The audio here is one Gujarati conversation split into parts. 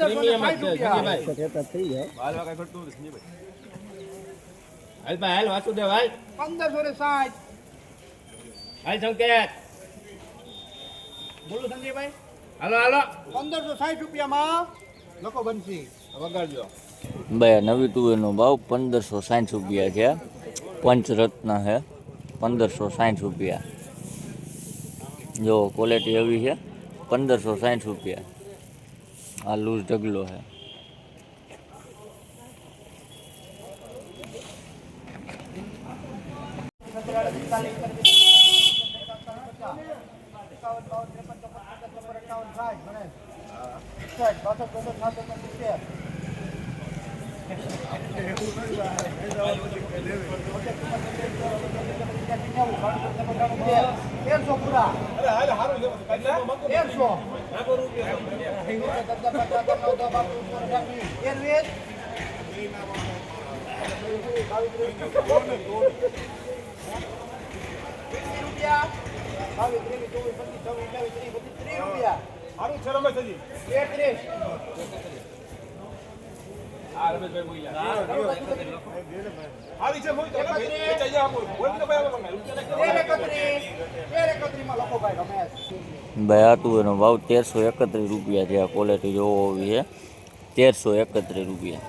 1560 રૂપિયા. હાલ ભાઈ હાલ વાસુદેવ હાલ 1560. હાલ સંકેત બોલો સંજયભાઈ. હાલો હાલો 1560 રૂપિયામાં લખો બનશી. વગાડજો ભાઈ નવી તુવેરનો ભાવ 1560 રૂપિયા છે. પંચરત્ન છે 1560 રૂપિયા. જો ક્વોલિટી એવી છે 1560 રૂપિયા. આ લૂઝ ઢગલો છે. ભાઈ આ તુવેરનો ભાવ 1331 રૂપિયા છે. આ ક્વોલિટી જોવો હોવી છે 1331 રૂપિયા.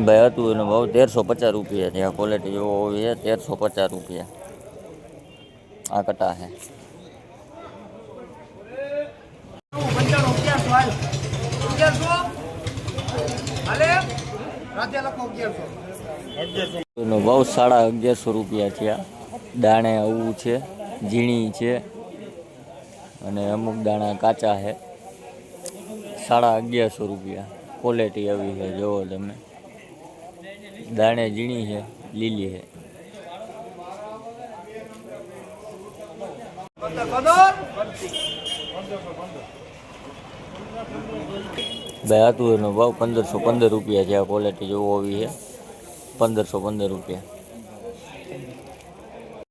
ભાઈ હતું એનો ભાવ 1350 રૂપિયા છે. આ ક્વોલિટી જોવો હોવી છે 1350 રૂપિયા. આ કટા છે. એનો ભાવ 1150 રૂપિયા છે. દાણે આવું છે, ઝીણી છે અને અમુક દાણા કાચા છે. 1150 રૂપિયા. ક્વોલિટી આવી છે જોવો તમે. દાણે ઝીણી છે, લીલી છે. ભાઈ હતું એનો ભાવ 1515 રૂપિયા છે. આ ક્વોલિટી જોવો આવી છે 1515 રૂપિયા.